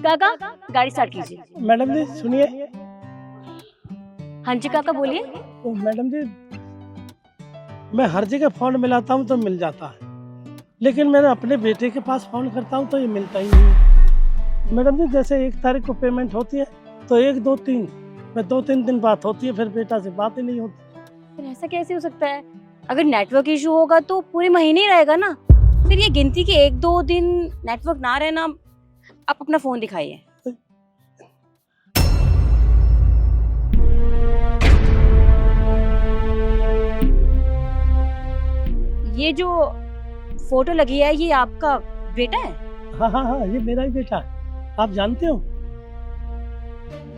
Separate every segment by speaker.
Speaker 1: काका गाड़ी स्टार्ट कीजिए।
Speaker 2: मैडम जी सुनिए।
Speaker 1: हाँ जी काका बोलिए।
Speaker 2: ओ मैडम जी, मैं हर जगह फ़ोन मिलाता हूँ तो मिल जाता है, लेकिन मैंने अपने बेटे के पास फ़ोन करता हूँ तो ये मिलता ही नहीं है। मैडम जी जैसे 1 तारीख को पेमेंट होती है तो 1, 2, 3 में 2-3 दिन बात होती है, फिर बेटा से बात ही नहीं होती।
Speaker 1: फिर ऐसा कैसे हो सकता है? अगर नेटवर्क इशू होगा तो पूरे महीने ही रहेगा ना। फिर ये गिनती के 1-2 दिन नेटवर्क ना रहना, आप अपना फोन दिखाइए। ये जो फोटो लगी है ये आपका बेटा है?
Speaker 2: हाँ, ये मेरा ही बेटा है। आप जानते हो?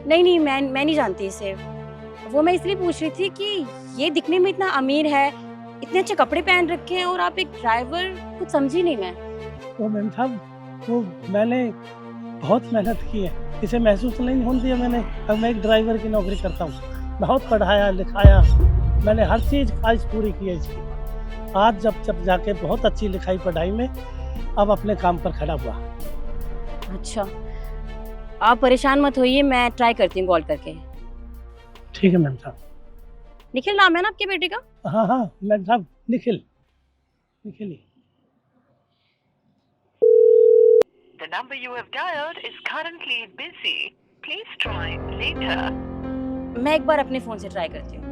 Speaker 1: नहीं मैं नहीं जानती इसे। वो मैं इसलिए पूछ रही थी कि ये दिखने में इतना अमीर है, इतने अच्छे कपड़े पहन रखे हैं और आप एक ड्राइवर, कुछ समझी नहीं मैं।
Speaker 2: वो मैम साहब, वो मैंने बहुत मेहनत की है, इसे महसूस नहीं होने दिया मैंने। अब मैं एक ड्राइवर की नौकरी करता हूँ, बहुत पढ़ाया लिखाया, मैंने हर चीज़ ख्वाहिश पूरी की है इसकी। आज जब जाके बहुत अच्छी लिखाई पढ़ाई में अब अपने काम पर खड़ा हुआ।
Speaker 1: अच्छा, आप परेशान मत होइए, मैं ट्राई करती हूँ कॉल करके।
Speaker 2: ठीक है मैम साहब।
Speaker 1: निखिल नाम है ना आपके बेटे का?
Speaker 2: हाँ मैम साहब, निखिल ही।
Speaker 3: The number you have dialed is currently busy. Please try later.
Speaker 1: मैं एक बार अपने फोन से ट्राई करती हूँ।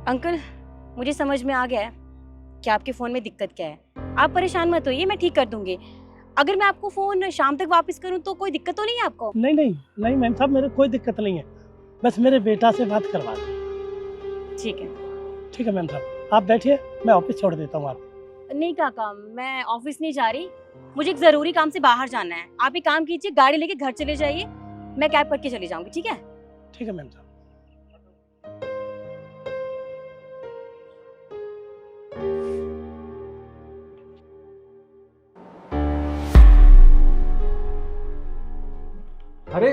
Speaker 1: अंकल, मुझे समझ में आ गया है कि आपके फ़ोन में दिक्कत क्या है। आप परेशान मत होइए, मैं ठीक कर दूंगी। अगर मैं आपको फ़ोन शाम तक वापस करूं तो कोई दिक्कत तो नहीं है आपको?
Speaker 2: नहीं मैम साहब, मेरे कोई दिक्कत नहीं है, बस मेरे बेटा से बात करवा दें।
Speaker 1: ठीक है
Speaker 2: मैम साहब, आप बैठिए, मैं ऑफिस छोड़ देता हूँ आपको।
Speaker 1: नहीं काका, मैं ऑफिस नहीं जा रही, मुझे एक ज़रूरी काम से बाहर जाना है। आप एक काम कीजिए, गाड़ी लेके घर चले जाइए, मैं कैब करके चली जाऊंगी। ठीक है?
Speaker 2: ठीक है मैम साहब।
Speaker 4: अरे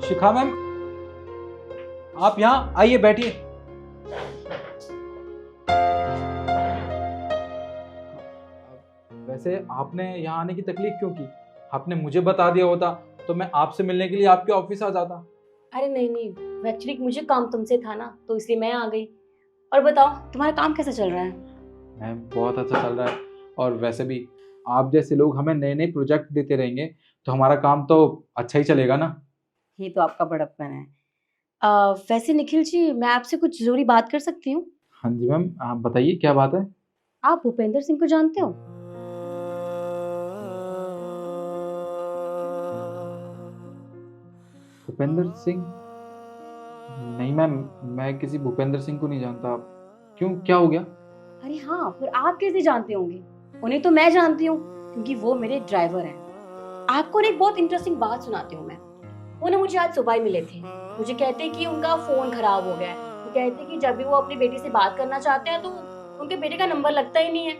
Speaker 4: शिखा मैम, आप यहाँ आइए, बैठिए। वैसे आपने यहाँ आने की तकलीफ क्यों की? आपने मुझे बता दिया होता तो मैं आपसे मिलने के लिए आपके ऑफिस आ जाता।
Speaker 1: अरे नहीं, एक्चुअली मुझे काम तुमसे था ना, तो इसलिए मैं आ गई। और बताओ, तुम्हारा काम कैसा चल रहा है?
Speaker 4: मैम बहुत अच्छा चल रहा है, और वैसे भी आप जैसे लोग हमें नए नए प्रोजेक्ट देते रहेंगे तो हमारा काम तो अच्छा ही चलेगा ना।
Speaker 1: ये तो आपका बड़प्पन है। वैसे निखिल जी, मैं आपसे कुछ जरूरी बात कर सकती हूँ?
Speaker 4: हाँ जी मैम, आप बताइए क्या बात है।
Speaker 1: आप भूपेंद्र सिंह को जानते हो?
Speaker 4: भूपेंद्र सिंह? नहीं मैम, मैं किसी भूपेंद्र सिंह को नहीं जानता। क्यों, क्या हो गया?
Speaker 1: अरे हाँ, फिर आप कैसे जानते होंगे? उन्हें तो मैं जानती हूँ, क्योंकि वो मेरे ड्राइवर हैं। आपको एक बहुत इंटरेस्टिंग बात सुनाती हूँ मैं। वो ना मुझे आज सुबह ही मिले थे। मुझे कहते कि उनका फोन खराब हो गया है। वो कहते कि जब भी वो अपनी बेटी से बात करना चाहते हैं तो उनके बेटे का नंबर लगता ही नहीं है,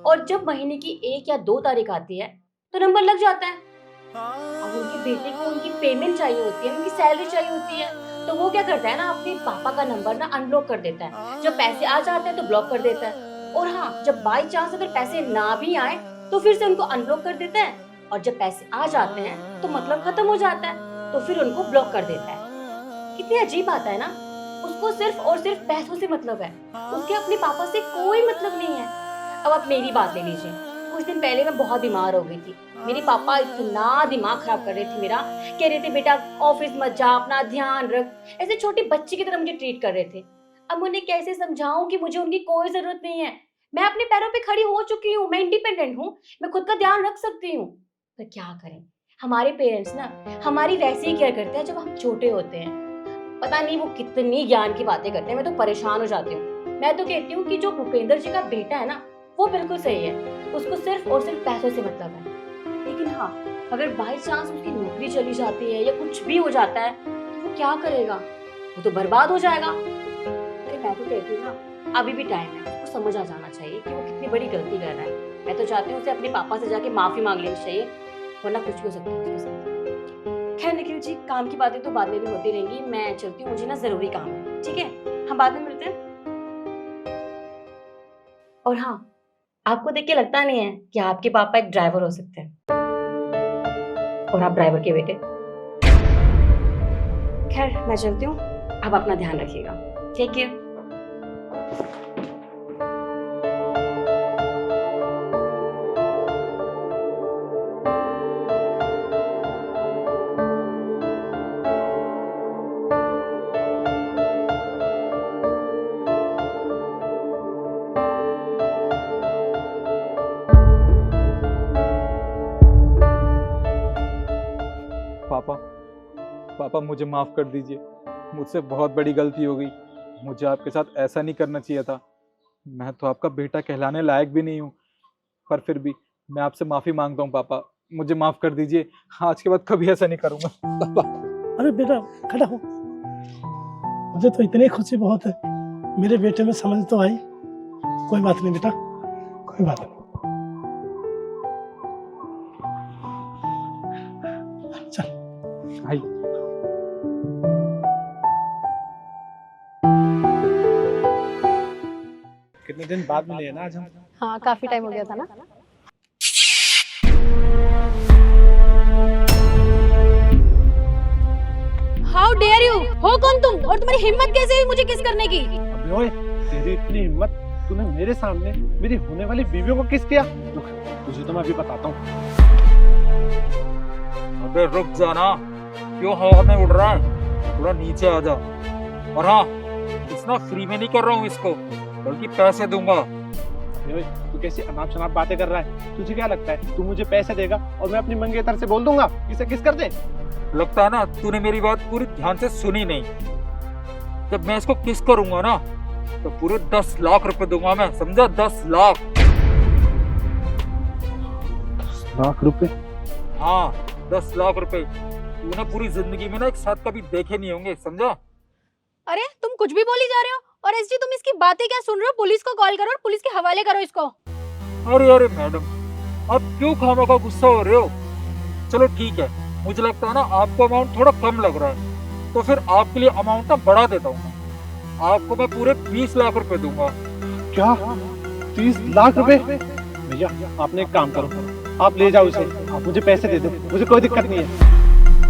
Speaker 1: और जब महीने की 1 या 2 तारीख आती है तो नंबर लग जाता है। अब उनके बेटे को उनकी पेमेंट चाहिए होती है, उनकी सैलरी चाहिए होती है, तो वो क्या करता है ना, अपने पापा का नंबर ना अनब्लॉक कर देता है। जब पैसे आ जाते हैं तो ब्लॉक कर देता है, और हाँ, जब बाई चांस अगर पैसे ना भी आए तो फिर से उनको अनब्लॉक कर देता है, और जब पैसे आ जाते हैं तो मतलब खत्म हो जाता है, तो फिर उनको ब्लॉक कर देता है। कितनी अजीब बात है ना। उसको सिर्फ और सिर्फ पैसों से मतलब है, उसके अपने पापा से कोई मतलब नहीं है। अब आप मेरी बात ले लीजिए। कुछ दिन पहले मैं बहुत बीमार हो गई थी। मेरे पापा इतना दिमाग खराब कर रहे थे मेरा, कह रहे थे बेटा ऑफिस मत जा, अपना ध्यान रख, ऐसे छोटे बच्चे की तरह मुझे ट्रीट कर रहे थे। अब उन्हें कैसे समझाऊं कि मुझे उनकी कोई जरूरत नहीं है, मैं अपने पैरों पे खड़ी हो चुकी हूँ, मैं इंडिपेंडेंट हूँ, मैं खुद का ध्यान रख सकती हूँ। पर क्या करें, हमारे पेरेंट्स ना हमारी वैसे ही केयर करते हैं जब हम छोटे होते हैं। पता नहीं वो कितनी ज्ञान की बातें करते हैं, मैं तो परेशान हो जाती हूँ। मैं तो कहती हूँ कि जो भूपेंद्र जी का बेटा है ना, वो बिल्कुल सही है, उसको सिर्फ और सिर्फ पैसों से मतलब है। लेकिन हाँ, अगर बाई चांस उसकी नौकरी चली जाती है या कुछ भी हो जाता है तो वो क्या करेगा? वो तो बर्बाद हो जाएगा। अरे मैं तो कहती हूँ ना, अभी भी टाइम है, उसको समझ आ जाना चाहिए कि वो कितनी बड़ी गलती कर रहा है। मैं तो चाहती हूँ उसे अपने पापा से जाके माफी मांग लेनी चाहिए, वरना कुछ भी हो सकता है उसके साथ। खैर निखिल जी, काम की बातें तो बाद में भी होती रहेंगी, मैं चलती हूँ, मुझे ना जरूरी काम है, ठीक है? हम बाद में मिलते हैं। और हाँ, आपको देख के लगता नहीं है कि आपके पापा एक ड्राइवर हो सकते हैं और आप ड्राइवर के बेटे। खैर मैं चलती हूँ, आप अपना ध्यान रखिएगा। Take care.
Speaker 4: पापा, पापा मुझे माफ़ कर दीजिए, मुझसे बहुत बड़ी गलती हो गई। मुझे आपके साथ ऐसा नहीं करना चाहिए था। मैं तो आपका बेटा कहलाने लायक भी नहीं हूँ, पर फिर भी मैं आपसे माफ़ी मांगता हूँ पापा, मुझे माफ़ कर दीजिए। आज के बाद कभी ऐसा नहीं करूँगा पापा।
Speaker 2: अरे बेटा खड़ा हो, मुझे तो इतनी खुशी बहुत है, मेरे बेटे में समझ तो आई। कोई बात नहीं बेटा, कोई बात नहीं। चल
Speaker 4: आई।
Speaker 2: कितने दिन बाद मिले हैं ना आज हम।
Speaker 5: हाँ, काफी टाइम हो गया था ना। हाउ डेयर यू, हो कौन तुम और तुम्हारी हिम्मत कैसे हुई मुझे किस करने की?
Speaker 2: अबे ओए, तेरी इतनी हिम्मत, तूने मेरे सामने मेरी होने वाली बीवियों को किस किया? रुक, तुझे तो मैं अभी बताता हूँ।
Speaker 6: अबे रुक जा ना, क्यों हवा में उड़ रहा है? थोड़ा नीचे आ जा। और हाँ, इतना फ्री में नहीं कर रहा हूँ इसको, बल्कि पैसे दूंगा।
Speaker 2: अबे ओए, तू कैसी अनाप शनाप बातें कर रहा है? तुझे क्या लगता है तू मुझे पैसे देगा और मैं अपनी मंगेतर से बोल दूंगा इसे किस कर दे?
Speaker 6: लगता है ना तूने मेरी बात पूरी ध्यान से सुनी नहीं। जब मैं इसको किस करूंगा ना, तो पूरे 10 लाख रुपए दूंगा मैं, समझा? 10 लाख।
Speaker 2: 10 लाख रुपए?
Speaker 6: हाँ, 10 लाख रुपए। तूने पूरी जिंदगी में ना एक साथ कभी देखे नहीं होंगे, समझा?
Speaker 5: अरे तुम कुछ भी बोली जा रहे हो। और एसजी तुम इसकी बातें क्या सुन रहे हो? पुलिस को कॉल करो और पुलिस के हवाले करो इसको।
Speaker 6: अरे अरे मैडम, आप क्यों खामखा गुस्सा हो रहे हो? चलो ठीक है, मुझे लगता है ना आपको अमाउंट थोड़ा कम लग रहा है, तो फिर आपके लिए अमाउंट ना बढ़ा देता हूँ। आपको मैं पूरे 20 लाख रुपए दूंगा।
Speaker 2: क्या 30 लाख रुपए? भैया आपने एक काम करो, आप ले जाओ इसे, आप मुझे पैसे दे दो, मुझे कोई दिक्कत नहीं है।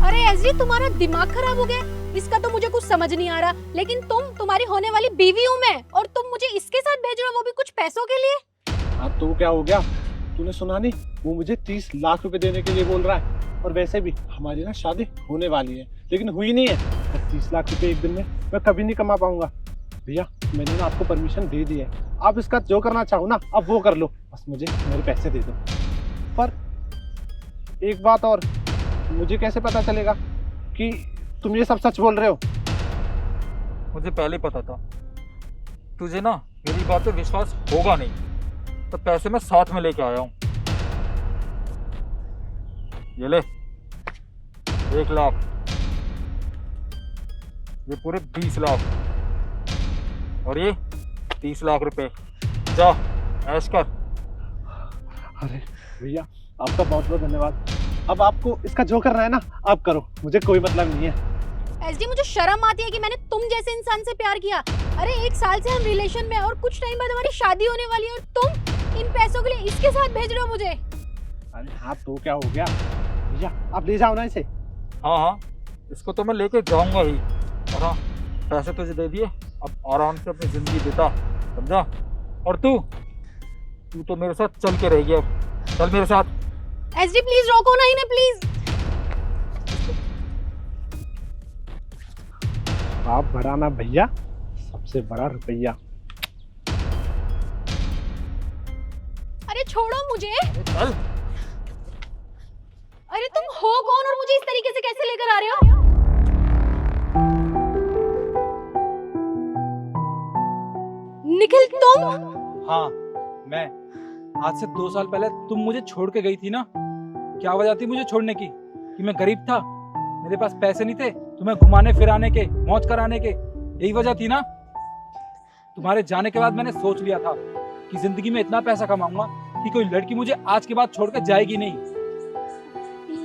Speaker 5: अरे एसजी तुम्हारा दिमाग खराब हो गया? इसका तो मुझे कुछ समझ नहीं आ रहा, लेकिन तुम्हारी होने वाली बीवी हूँ मैं, और तुम मुझे इसके साथ भेज रहे हो, वो भी कुछ पैसों के लिए।
Speaker 2: हाँ तो क्या हो गया? तूने सुना नहीं? वो मुझे 30 लाख रुपए देने के लिए बोल रहा है। और वैसे भी हमारी ना शादी होने वाली है, लेकिन हुई नहीं है। और 30 लाख रुपए एक दिन में मैं कभी नहीं कमा पाऊंगा। भैया मैंने ना आपको परमिशन दे दी है, आप इसका जो करना चाहो ना आप वो कर लो, बस मुझे मेरे पैसे दे दो। पर एक बात और, मुझे कैसे पता चलेगा कि तुम ये सब सच बोल रहे हो?
Speaker 6: मुझे पहले ही पता था तुझे ना मेरी बात पे विश्वास होगा नहीं, तो पैसे मैं साथ में लेके आया हूँ। ये ले 1 लाख, ये पूरे 20 लाख, और ये 30 लाख रुपए। जा ऐश कर।
Speaker 2: अरे भैया आपका बहुत बहुत धन्यवाद। अब आपको इसका जो करना है ना आप करो, मुझे कोई मतलब नहीं है।
Speaker 5: एसडी मुझे शर्म आती है कि मैंने तुम जैसे इंसान से प्यार किया। अरे 1 साल से हम रिलेशन में हैं और कुछ टाइम बाद हमारी शादी होने वाली है, और तुम इन पैसों के लिए इसके साथ भेज रहे हो मुझे।
Speaker 2: अरे हाँ तो क्या हो गया भैया, आप ले जाओ ना इसे।
Speaker 6: हाँ हाँ, इसको तो मैं लेके जाऊंगा ही। और हाँ, पैसे तुझे दे दिए, अब आराम से अपनी जिंदगी बिता, समझा? और तू तो मेरे साथ चल के रहेगी, अब चल मेरे साथ।
Speaker 5: एसडी प्लीज रोको ना इन्हें, प्लीज।
Speaker 2: आप बढ़ाना भैया, सबसे बड़ा रुपया।
Speaker 5: अरे छोड़ो मुझे।
Speaker 6: चल।
Speaker 5: अरे तुम हो कौन और मुझे इस तरीके से कैसे लेकर आ रहे हो? निखिल तुम?
Speaker 4: हाँ मैं। आज से 2 साल पहले तुम मुझे छोड़ के गई थी ना। क्या वजह थी मुझे छोड़ने की? कि मैं गरीब था, मेरे पास पैसे नहीं थे तुम्हें घुमाने फिराने के, मौज कराने के, यही वजह थी ना? तुम्हारे जाने के बाद मैंने सोच लिया था कि जिंदगी में इतना पैसा कमाऊंगा कि कोई लड़की मुझे आज के बाद छोड़कर जाएगी नहीं।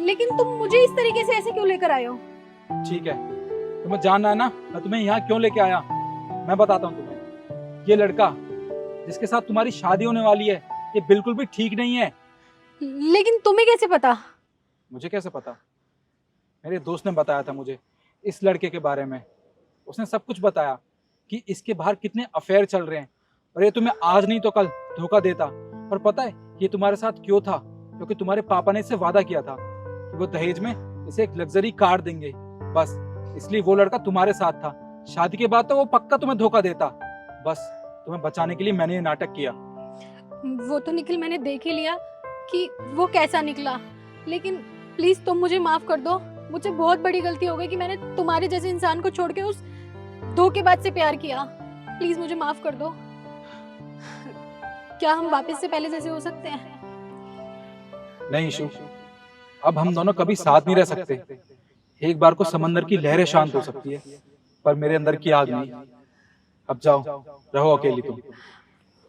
Speaker 5: लेकिन तुम मुझे इस तरीके से ऐसे क्यों लेकर आए हो?
Speaker 4: ठीक है, तुम्हें जानना है ना मैं तुम्हें यहाँ क्यों लेके आया? मैं बताता हूँ तुम्हें। ये लड़का जिसके साथ तुम्हारी शादी होने वाली है, ये बिल्कुल भी ठीक नहीं है।
Speaker 5: लेकिन तुम्हें कैसे पता?
Speaker 4: मुझे कैसे पता? मेरे दोस्त ने बताया था मुझे इस लड़के के बारे में। उसने सब कुछ बताया कि इसके बाहर कितने अफेयर चल रहे हैं और ये तुम्हें आज नहीं तो कल धोखा देता। और पता है ये तुम्हारे साथ क्यों था? क्योंकि तुम्हारे पापा ने इससे वादा किया था कि वो दहेज में इसे एक लग्जरी कार देंगे, बस इसलिए वो लड़का तुम्हारे साथ था। शादी के बाद तो वो पक्का तुम्हें धोखा देता। बस तुम्हें बचाने के लिए मैंने ये नाटक किया।
Speaker 5: वो तो निखिल मैंने देख ही लिया कि वो कैसा निकला, लेकिन प्लीज तुम मुझे माफ कर दो। मुझसे बहुत बड़ी गलती हो गई कि मैंने तुम्हारे जैसे इंसान को छोड़ के उस धोखेबाज से प्यार किया। प्लीज मुझे माफ कर दो। क्या हम वापस से पहले जैसे हो सकते हैं?
Speaker 4: नहीं ईशु, अब हम दोनों कभी साथ नहीं रह सकते। एक बार को समंदर की लहरें शांत हो सकती है, पर मेरे अंदर की आग नहीं। अब जाओ, रहो अकेली तुम।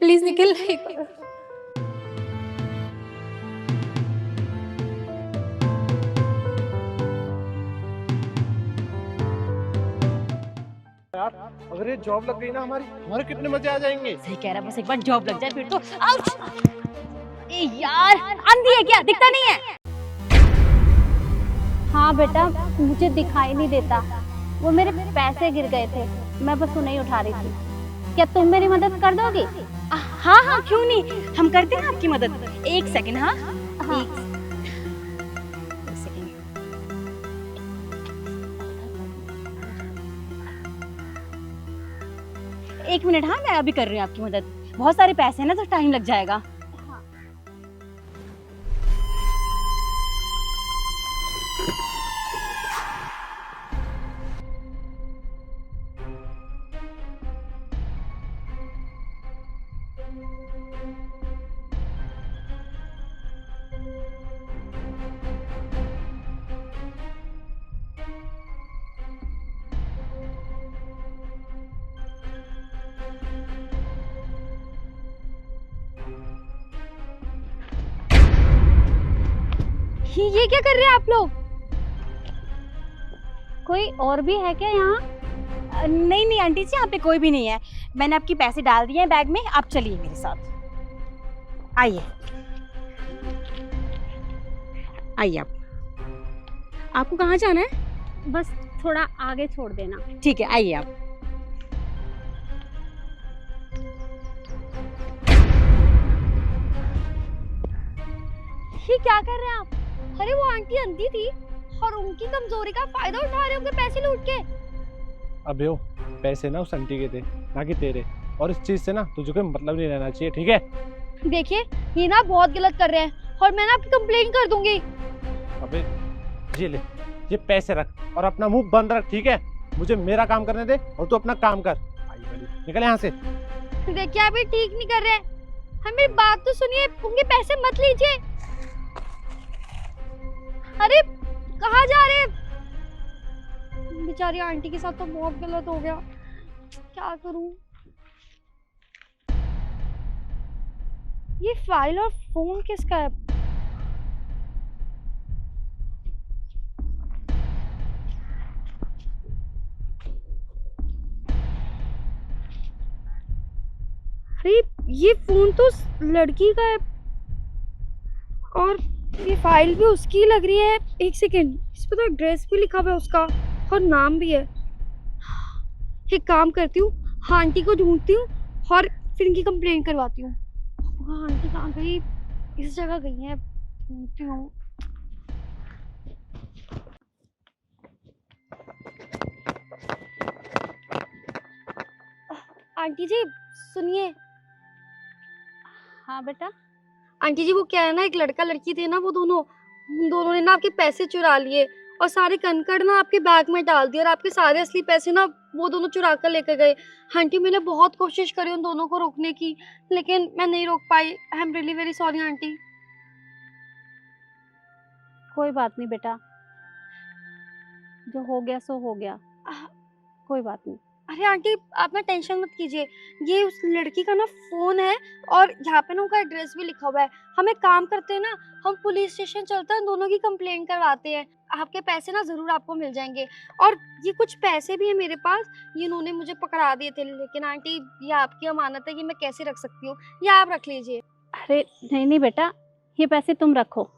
Speaker 5: प्लीज निखिल, एक बार।
Speaker 2: यार अगर ये जॉब लग गई ना हमारे कितने मजे आ जाएंगे।
Speaker 1: सही कह रहा है, बस एक बार जॉब लग जाए फिर तो। आउच! ए यार, अंधी है क्या? दिखता नहीं है?
Speaker 7: हाँ बेटा, मुझे दिखाई नहीं देता। वो मेरे पैसे गिर गए थे, मैं बस उन्हें ही उठा रही थी। क्या तुम मेरी मदद कर दोगी?
Speaker 1: हाँ हाँ, क्यों नहीं, हम करते हैं आपकी मदद। एक सेकंड। हाँ
Speaker 7: हाँ।
Speaker 1: एक सेकंड। एक मिनट। हाँ मैं अभी कर रही हूँ आपकी मदद। बहुत सारे पैसे हैं ना तो टाइम लग जाएगा।
Speaker 5: ये क्या कर रहे हैं आप लोग?
Speaker 7: कोई और भी है क्या यहाँ?
Speaker 1: नहीं नहीं आंटी जी, यहाँ पे कोई भी नहीं है। मैंने आपके पैसे डाल दिए हैं बैग में, आप चलिए मेरे साथ। आइए आइए। आपको कहाँ जाना है?
Speaker 7: बस थोड़ा आगे छोड़ देना।
Speaker 1: ठीक है, आइए आप।
Speaker 5: ये क्या कर रहे हैं आप? अरे वो आंटी अंधी थी और उनकी कमजोरी का फायदा उठा रहे होंगे पैसे लूट के।
Speaker 2: अबे ओ, पैसे ना उस आंटी के थे, ना कि तेरे। और इस चीज से ना तुझे कोई मतलब नहीं रहना चाहिए, ठीक है?
Speaker 5: देखिए ये ना बहुत गलत कर रहे हैं और मैं ना आपकी कंप्लेंट कर दूंगी।
Speaker 2: अबे ये ले, ये पैसे रख और अपना मुंह बंद रख, ठीक है? मुझे मेरा काम करने दे और तू अपना काम कर। आई बड़ी, निकल यहाँ से।
Speaker 5: देखिए आप ये ठीक नहीं कर रहे हैं। हम मेरी बात तो सुनिए, उनके पैसे मत लीजिए। अरे कहाँ जा रहे हैं? बेचारी आंटी के साथ तो बहुत गलत हो गया, क्या करूं? ये फाइल और फोन किसका है? अरे ये फोन तो उस लड़की का है और ये फाइल भी उसकी लग रही है। एक सेकेंड, इस पर तो एड्रेस भी लिखा हुआ है उसका और नाम भी है। एक काम करती हूँ, हाँ आंटी को ढूंढती हूँ और फिर इनकी कंप्लेंट करवाती हूँ। हाँ आंटी कहाँ गई? इस जगह गई है, ढूंढती हूँ। आंटी जी सुनिए।
Speaker 7: हाँ बेटा।
Speaker 5: आंटी जी वो क्या है ना, एक लड़का लड़की थे ना, वो दोनों ने ना आपके पैसे चुरा लिए और सारे कंकड़ ना आपके बैग में डाल दिए और आपके सारे असली पैसे ना वो दोनों चुरा कर लेकर गए। आंटी मैंने बहुत कोशिश करी उन दोनों को रोकने की, लेकिन मैं नहीं रोक पाई। I am really very sorry aunty.
Speaker 7: कोई बात नहीं बेटा, जो हो गया सो हो गया, कोई बात नहीं।
Speaker 5: अरे आंटी आप ना टेंशन मत कीजिए, ये उस लड़की का ना फोन है और यहाँ पे ना उनका एड्रेस भी लिखा हुआ है। हम एक काम करते हैं ना, हम पुलिस स्टेशन चलते हैं, दोनों की कंप्लेंट करवाते हैं। आपके पैसे ना जरूर आपको मिल जाएंगे। और ये कुछ पैसे भी है मेरे पास, ये इन्होंने मुझे पकड़ा दिए थे, लेकिन आंटी ये आपकी अमानत है, ये मैं कैसे रख सकती हूँ, ये आप रख लीजिए।
Speaker 7: अरे नहीं नहीं बेटा, ये पैसे तुम रखो,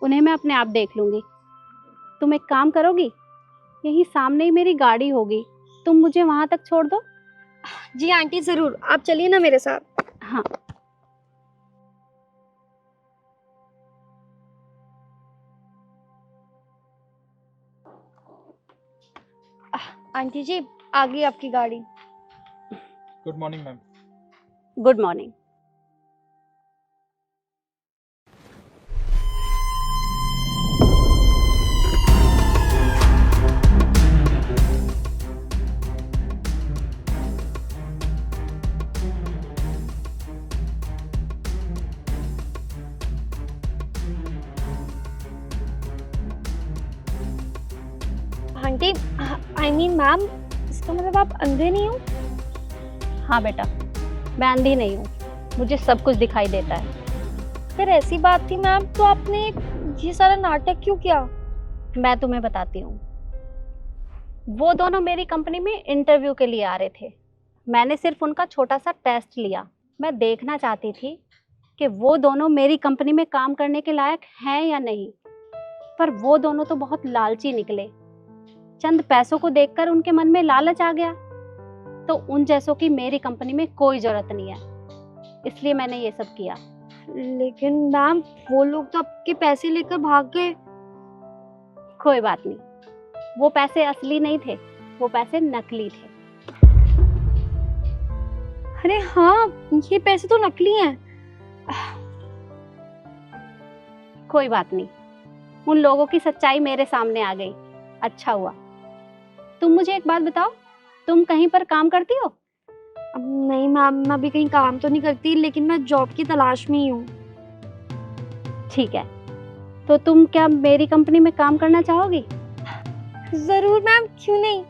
Speaker 7: उन्हें मैं अपने आप देख लूँगी। तुम एक काम करोगी, यहीं सामने ही मेरी गाड़ी होगी, तुम मुझे वहाँ तक छोड़ दो।
Speaker 5: जी आंटी जरूर, आप चलिए ना मेरे साथ।
Speaker 7: हाँ।
Speaker 5: आंटी जी आ गई आपकी गाड़ी।
Speaker 4: Good morning ma'am.
Speaker 7: Good morning.
Speaker 5: Aunty I mean ma'am, इसका मतलब आप अंधे नहीं हो?
Speaker 7: हाँ बेटा, मैं अंधी नहीं हूँ, मुझे सब कुछ दिखाई देता है।
Speaker 5: फिर ऐसी बात थी मैम, तो आपने ये सारा नाटक क्यों किया?
Speaker 7: मैं तुम्हें बताती हूँ। वो दोनों मेरी कंपनी में इंटरव्यू के लिए आ रहे थे। मैंने सिर्फ उनका छोटा सा टेस्ट लिया। मैं देखना चाहती थी कि वो दोनों मेरी कंपनी में काम करने के लायक हैं या नहीं। पर वो दोनों तो बहुत लालची निकले। चंद पैसों को देखकर उनके मन में लालच आ गया। तो उन जैसों की मेरी कंपनी में कोई जरूरत नहीं है, इसलिए मैंने ये सब किया।
Speaker 5: लेकिन मैम वो लोग तो आपके पैसे लेकर भाग गए।
Speaker 7: कोई बात नहीं, वो पैसे असली नहीं थे, वो पैसे नकली थे।
Speaker 5: अरे हाँ, ये पैसे तो नकली हैं।
Speaker 7: कोई बात नहीं, उन लोगों की सच्चाई मेरे सामने आ गई, अच्छा हुआ। तुम मुझे एक बात बताओ, तुम कहीं पर काम करती हो?
Speaker 5: नहीं मैम, मैं अभी कहीं काम तो नहीं करती, लेकिन मैं जॉब की तलाश में ही हूँ।
Speaker 7: ठीक है, तो तुम क्या मेरी कंपनी में काम करना चाहोगी?
Speaker 5: जरूर मैम, क्यों नहीं।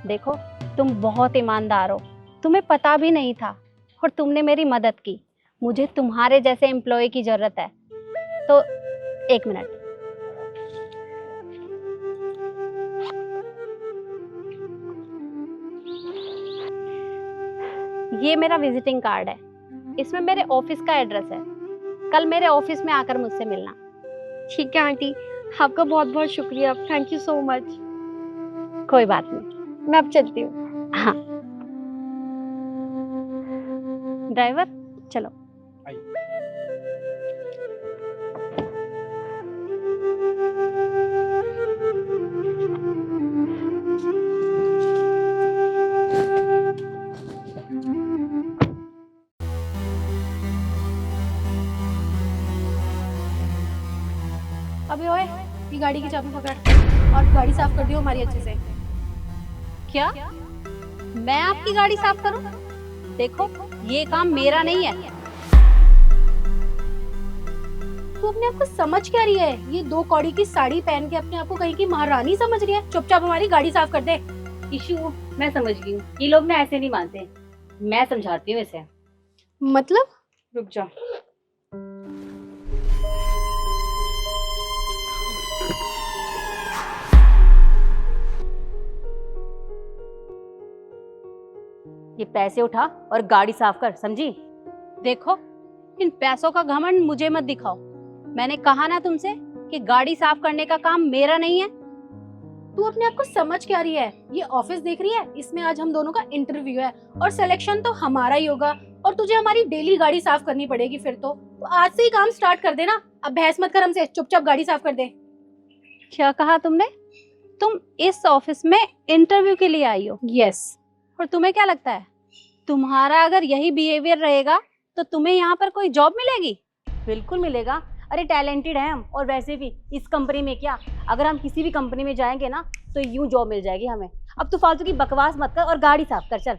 Speaker 7: देखो, तुम बहुत ईमानदार हो, तुम्हें पता भी नहीं था और तुमने मेरी मदद की। मुझे तुम्हारे जैसे एम्प्लॉय की जरूरत है। तो एक मिनट, ये मेरा विजिटिंग कार्ड है, इसमें मेरे ऑफिस का एड्रेस है। कल मेरे ऑफिस में आकर मुझसे मिलना।
Speaker 5: ठीक है आंटी, आपका बहुत बहुत शुक्रिया, थैंक यू सो मच।
Speaker 7: कोई बात नहीं,
Speaker 5: मैं अब चलती हूँ।
Speaker 7: हाँ। ड्राइवर चलो।
Speaker 1: अबे ओए, ये गाड़ी की चाबी पकड़ और गाड़ी साफ कर दियो हमारी अच्छे से।
Speaker 7: क्या मैं आपकी गाड़ी साफ करूं? देखो, ये काम मेरा नहीं है।
Speaker 1: तू अपने आप को समझ क्या रही है? ये 2 कौड़ी की साड़ी पहन के अपने आप को कहीं की महारानी समझ रही है? चुपचाप हमारी गाड़ी साफ कर दे।
Speaker 8: इशू मैं समझ गई हूँ, ये लोग ना ऐसे नहीं मानते, मैं समझाती हूँ इसे।
Speaker 1: मतलब?
Speaker 8: रुक जा। ये पैसे उठा और गाड़ी साफ कर, समझी?
Speaker 7: देखो, इन पैसों का घमंड मुझे मत दिखाओ। मैंने कहा ना तुमसे कि गाड़ी साफ करने का काम मेरा नहीं है।
Speaker 1: तू अपने आप को समझ क्या रही है? ये ऑफिस देख रही है, इसमें आज हम दोनों का इंटरव्यू है और सिलेक्शन तो हमारा ही होगा और तुझे हमारी डेली गाड़ी साफ करनी पड़ेगी। फिर तो आज से ही काम स्टार्ट कर देना। अब बहस मत कर हमसे, चुपचाप गाड़ी साफ कर दे।
Speaker 7: क्या कहा तुमने? तुम इस ऑफिस में इंटरव्यू के लिए आई हो?
Speaker 1: यस।
Speaker 7: और तुम्हें क्या लगता है, तुम्हारा अगर यही बिहेवियर रहेगा तो तुम्हें यहाँ पर कोई जॉब मिलेगी?
Speaker 8: बिल्कुल मिलेगा। अरे टैलेंटेड हैं हम, और वैसे भी इस कंपनी में क्या, अगर हम किसी भी कंपनी में जाएंगे ना तो यूं जॉब मिल जाएगी हमें। अब तू फालतू की बकवास मत कर और गाड़ी साफ कर, चल।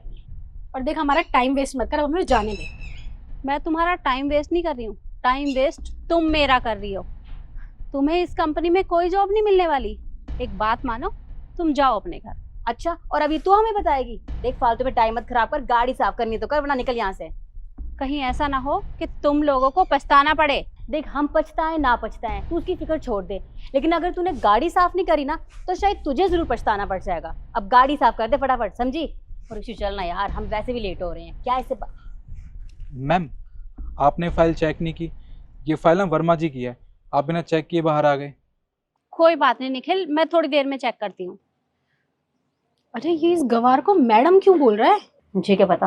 Speaker 1: और देख, हमारा टाइम वेस्ट मत कर, अब हमें जाने दे।
Speaker 7: मैं तुम्हारा टाइम वेस्ट नहीं कर रही हूँ, टाइम वेस्ट तुम मेरा कर रही हो। तुम्हें इस कंपनी में कोई जॉब नहीं मिलने वाली। एक बात मानो, तुम जाओ अपने घर।
Speaker 8: अच्छा, और अभी तो हमें बताएगी? देख फालतू में टाइम मत खराब कर, गाड़ी साफ करनी तो कर, वरना निकल यहाँ से।
Speaker 7: कहीं ऐसा ना हो कि तुम लोगों को पछताना पड़े।
Speaker 8: देख हम पछताएं ना पछताएं, तू उसकी फिक्र छोड़ दे, लेकिन अगर तूने गाड़ी साफ नहीं करी ना तो शायद तुझे जरूर पछताना पड़ जाएगा। अब गाड़ी साफ कर दे फटाफट, समझी? और इशू चलना यार, हम वैसे भी लेट हो रहे हैं, क्या ऐसे
Speaker 4: मैम, आपने फाइल चेक नहीं की। ये फाइल ना वर्मा जी की है, आप बिना चेक किए बाहर आ गए।
Speaker 7: कोई बात नहीं निखिल, मैं थोड़ी देर में चेक करती हूँ।
Speaker 1: अरे ये इस गवार को मैडम क्यों बोल रहा है?
Speaker 8: मुझे क्या पता,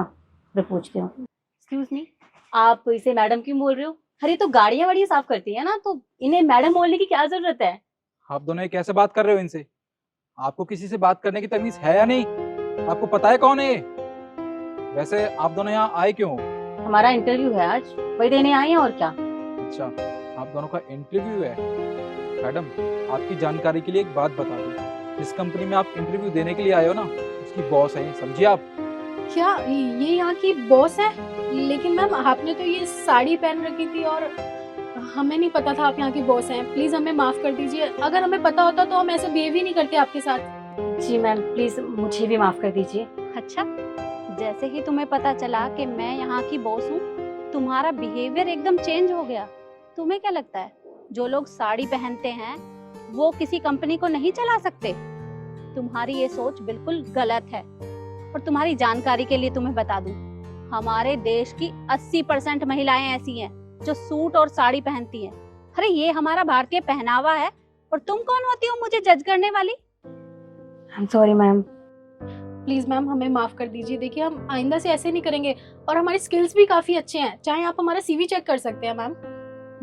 Speaker 8: मैं पूछती हूँ। एक्सक्यूज मी, आप इसे मैडम क्यों बोल रहे हो? अरे तो गाड़ियां वाड़ियां साफ करती है ना, तो इन्हें मैडम बोलने की क्या जरूरत है?
Speaker 4: आप दोनों ये कैसे बात कर रहे हो इनसे? आपको किसी से बात करने की तमीज है या नहीं? आपको पता है कौन है ये? वैसे आप दोनों यहाँ आए क्यों हो?
Speaker 8: हमारा इंटरव्यू है आज, वही देने आए हैं और क्या।
Speaker 4: अच्छा, आप दोनों का इंटरव्यू है। मैडम, आपकी जानकारी के लिए एक बात बता दूं, जिस कंपनी में आप इंटरव्यू देने के लिए आए हो ना, उसकी बॉस है, समझिए आप।
Speaker 1: क्या ये यहाँ की बॉस है? लेकिन मैम आपने तो ये साड़ी पहन रखी थी और हमें नहीं पता था आप यहाँ की बॉस हैं। प्लीज हमें माफ कर दीजिए, अगर हमें पता होता तो हम ऐसे बिहेव ही नहीं करते आपके साथ।
Speaker 8: जी मैम, प्लीज मुझे भी माफ कर दीजिए।
Speaker 7: अच्छा, जैसे ही तुम्हें पता चला कि मैं यहाँ की बॉस हूँ, तुम्हारा बिहेवियर एकदम चेंज हो गया। तुम्हें क्या लगता है जो लोग साड़ी पहनते हैं वो किसी कंपनी को नहीं चला सकते? तुम्हारी ये सोच बिल्कुल गलत है। और तुम्हारी जानकारी के लिए तुम्हें बता दूं, हमारे देश की 80% महिलाएं ऐसी हैं जो सूट और साड़ी पहनती हैं। अरे ये हमारा भारतीय पहनावा है, और तुम कौन होती हो मुझे जज करने वाली?
Speaker 8: I am sorry ma'am.
Speaker 1: Please ma'am हमें माफ कर दीजिए। देखिए हम आइंदा से ऐसे नहीं करेंगे, और हमारी स्किल्स भी काफी अच्छे हैं, चाहे आप हमारा सीवी चेक कर सकते हैं मैम।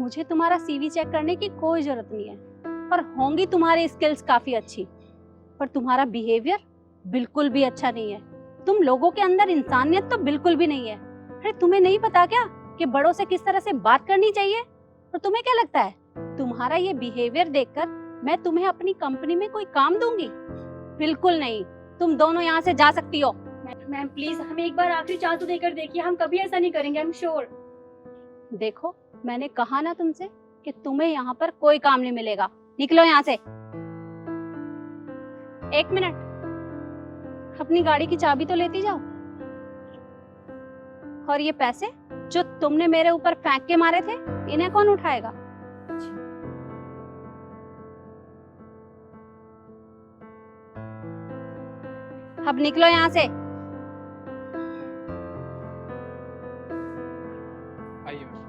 Speaker 7: मुझे तुम्हारा सीवी चेक करने की कोई जरूरत नहीं है, और होंगी तुम्हारी स्किल्स काफी अच्छी, पर तुम्हारा बिहेवियर बिल्कुल भी अच्छा नहीं है। तुम लोगों के अंदर इंसानियत तो बिल्कुल भी नहीं है। अरे तुम्हें नहीं पता क्या कि बड़ों से किस तरह से बात करनी चाहिए? और तुम्हें क्या लगता है तुम्हारा ये बिहेवियर देखकर मैं तुम्हें अपनी कंपनी में कोई काम दूंगी? बिल्कुल नहीं। तुम दोनों यहाँ से जा सकती हो।
Speaker 8: मैम प्लीज हमें एक बार आखिरी चांस तो देकर देखिए, हम कभी ऐसा नहीं करेंगे, आई एम श्योर।
Speaker 7: देखो, मैंने कहा ना तुमसे कि तुम्हें यहाँ पर कोई काम नहीं मिलेगा। निकलो यहाँ से। एक मिनट, अपनी गाड़ी की चाबी तो लेती जाओ। और ये पैसे जो तुमने मेरे ऊपर फेंक के मारे थे, इन्हें कौन उठाएगा? अब निकलो यहाँ से।
Speaker 4: आइए मैम।